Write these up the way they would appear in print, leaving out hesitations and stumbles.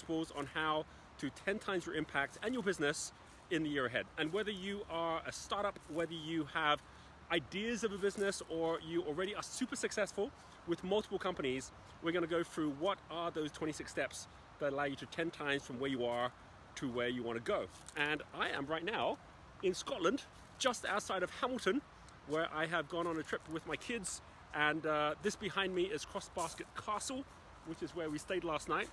principles on how to 10 times your impact and your business in the year ahead. And whether you are a startup, whether you have ideas of a business, or you already are super successful with multiple companies, we're going to go through what are those 26 steps that allow you to 10 times from where you are to where you want to go. And I am right now in Scotland, just outside of Hamilton, where I have gone on a trip with my kids. And this behind me is Crossbasket Castle, which is where we stayed last night.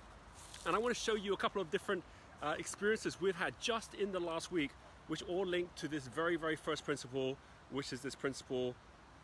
And I want to show you a couple of different experiences we've had just in the last week, which all link to this very, very first principle, which is this principle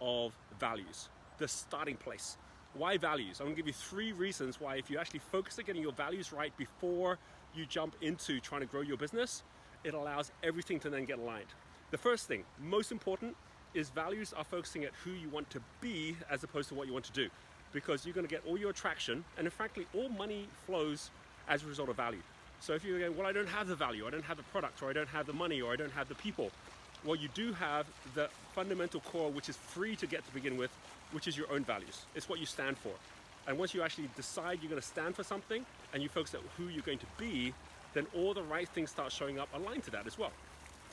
of values, the starting place. Why values? I'm going to give you 3 reasons why, if you actually focus on getting your values right before you jump into trying to grow your business, it allows everything to then get aligned. The first thing, most important, is values are focusing at who you want to be as opposed to what you want to do, because you're going to get all your attraction, and in fact, all money flows as a result of value. So if you're going, well, I don't have the value, I don't have the product, or I don't have the money, or I don't have the people. Well, you do have the fundamental core, which is free to get to begin with, which is your own values. It's what you stand for. And once you actually decide you're going to stand for something and you focus on who you're going to be, then all the right things start showing up aligned to that as well.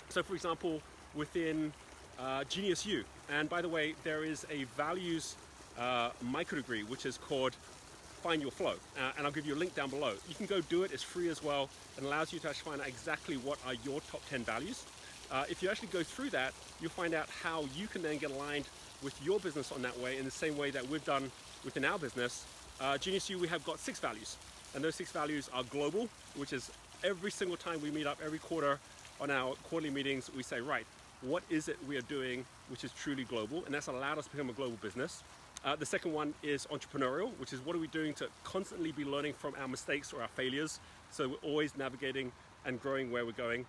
So for example, within Genius U, and by the way, there is a values micro degree, which is called Find Your Flow. And I'll give you a link down below. You can go do it, it's free as well, and allows you to actually find out exactly what are your top 10 values. If you actually go through that, you'll find out how you can then get aligned with your business on that way, in the same way that we've done within our business. Genius U, we have got 6 values, and those 6 values are global, which is every single time we meet up every quarter on our quarterly meetings, we say, right, what is it we are doing which is truly global? And that's allowed us to become a global business. The second one is entrepreneurial, which is what are we doing to constantly be learning from our mistakes or our failures, so we're always navigating and growing where we're going.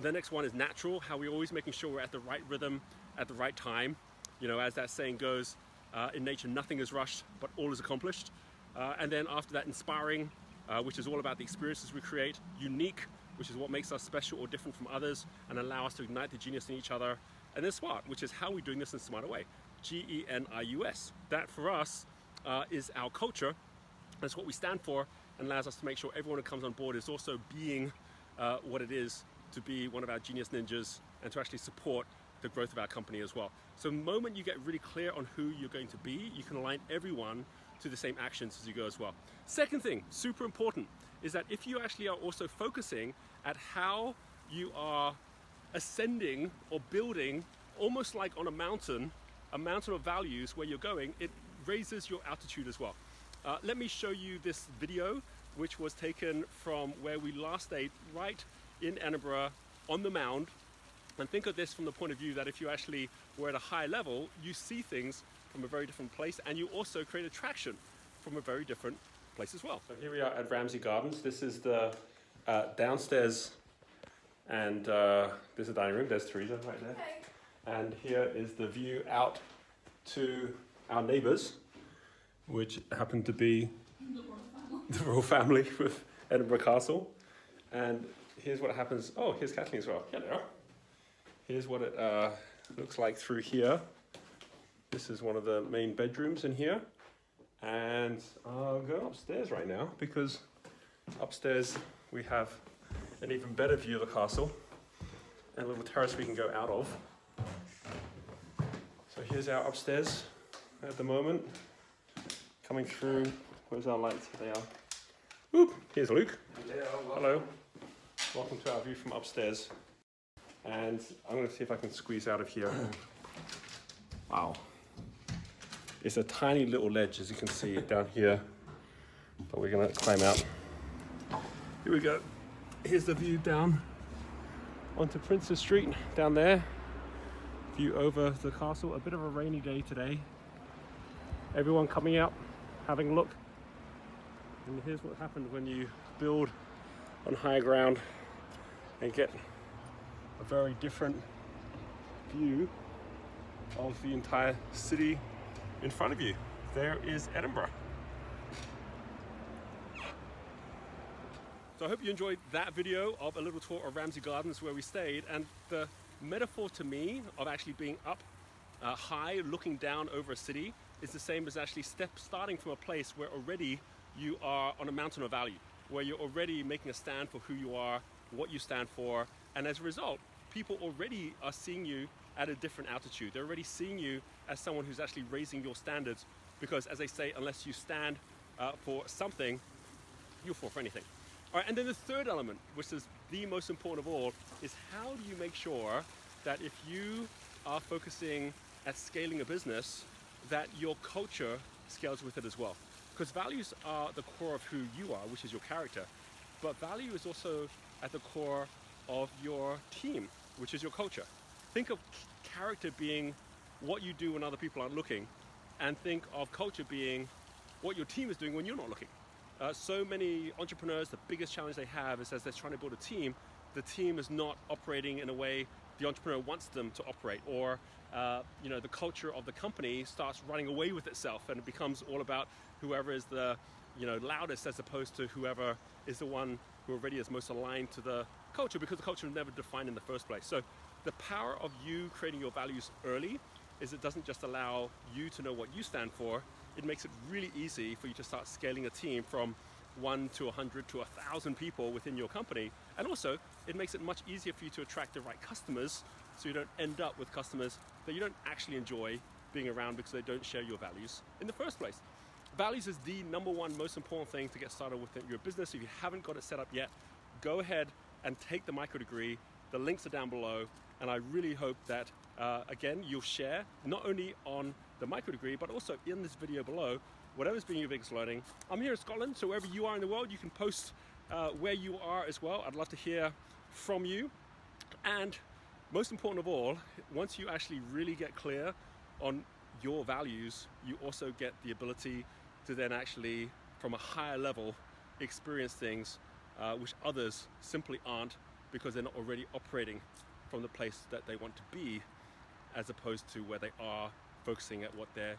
The next one is natural, how we're always making sure we're at the right rhythm at the right time. You know, as that saying goes, in nature nothing is rushed, but all is accomplished. And then after that, inspiring, which is all about the experiences we create. Unique, which is what makes us special or different from others and allow us to ignite the genius in each other. And then smart, which is how we're doing this in a smarter way. Genius. That for us is our culture. That's what we stand for, and allows us to make sure everyone who comes on board is also being what it is to be one of our genius ninjas and to actually support the growth of our company as well. So the moment you get really clear on who you're going to be, you can align everyone to the same actions as you go as well. Second thing, super important, is that if you actually are also focusing at how you are ascending or building, almost like on a mountain of values where you're going, it raises your altitude as well. Let me show you this video, which was taken from where we last stayed, right in Edinburgh on the Mound. And think of this from the point of view that if you actually were at a high level, you see things from a very different place, and you also create attraction from a very different place as well. So here we are at Ramsay Gardens. This is the downstairs, and there's a dining room. There's Teresa right there. Hey. And here is the view out to our neighbours, which happen to be the royal family with Edinburgh Castle. And here's what happens. Oh, here's Kathleen as well. Here they are. Here's what it looks like through here. This is one of the main bedrooms in here. And I'll go upstairs right now, because upstairs we have an even better view of the castle and a little terrace we can go out of. So here's our upstairs at the moment. Coming through, where's our lights? Here they are. Oop, here's Luke. Hello. Welcome to our view from upstairs. And I'm going to see if I can squeeze out of here. Wow. It's a tiny little ledge, as you can see down here, but we're going to climb out. Here we go. Here's the view down onto Princes Street down there. View over the castle. A bit of a rainy day today. Everyone coming out, having a look. And here's what happens when you build on higher ground and get a very different view of the entire city in front of you. There is Edinburgh. So I hope you enjoyed that video of a little tour of Ramsay Gardens where we stayed, and the metaphor to me of actually being up high looking down over a city is the same as actually starting from a place where already you are on a mountain of value. where you're already making a stand for who you are, what you stand for, and as a result, people already are seeing you at a different altitude. They're already seeing you as someone who's actually raising your standards, because as they say, unless you stand for something, you'll fall for anything. All right, and then the third element, which is the most important of all, is how do you make sure that if you are focusing at scaling a business, that your culture scales with it as well. Because values are the core of who you are, which is your character, but value is also at the core of your team, which is your culture. Think of character being what you do when other people aren't looking, and think of culture being what your team is doing when you're not looking. So many entrepreneurs, the biggest challenge they have is as they're trying to build a team, the team is not operating in a way the entrepreneur wants them to operate, or the culture of the company starts running away with itself, and it becomes all about whoever is the loudest, as opposed to whoever is the one who already is most aligned to the culture, because the culture was never defined in the first place. So the power of you creating your values early is it doesn't just allow you to know what you stand for, it makes it really easy for you to start scaling a team from 1 to 100 to 1,000 people within your company. And also, it makes it much easier for you to attract the right customers, so you don't end up with customers that you don't actually enjoy being around because they don't share your values in the first place. Values is the number one most important thing to get started with your business. If you haven't got it set up yet, go ahead and take the micro degree. The links are down below, and I really hope that again, you'll share not only on the micro degree, but also in this video below, whatever's been your biggest learning. I'm here in Scotland, so wherever you are in the world, you can post where you are as well. I'd love to hear from you. And most important of all, once you actually really get clear on your values, you also get the ability to then actually, from a higher level, experience things which others simply aren't, because they're not already operating from the place that they want to be, as opposed to where they are focusing at what they're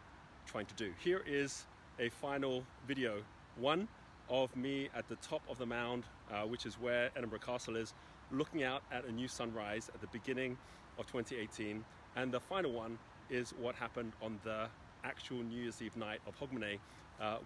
trying to do. Here is a final video, one of me at the top of the mound, which is where Edinburgh Castle is, looking out at a new sunrise at the beginning of 2018. And the final one is what happened on the actual New Year's Eve night of Hogmanay,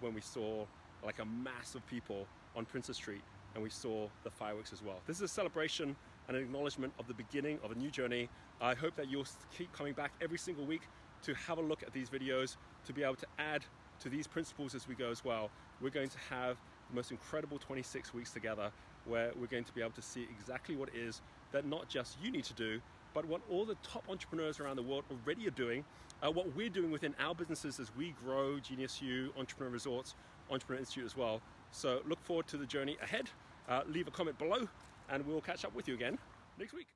when we saw like a mass of people on Princess Street, and we saw the fireworks as well. This is a celebration and an acknowledgement of the beginning of a new journey. I hope that you'll keep coming back every single week to have a look at these videos, to be able to add to these principles as we go as well. We're going to have the most incredible 26 weeks together, where we're going to be able to see exactly what it is that not just you need to do, but what all the top entrepreneurs around the world already are doing, what we're doing within our businesses as we grow Genius U, Entrepreneur Resorts, Entrepreneur Institute as well. So look forward to the journey ahead. Leave a comment below, and we'll catch up with you again next week.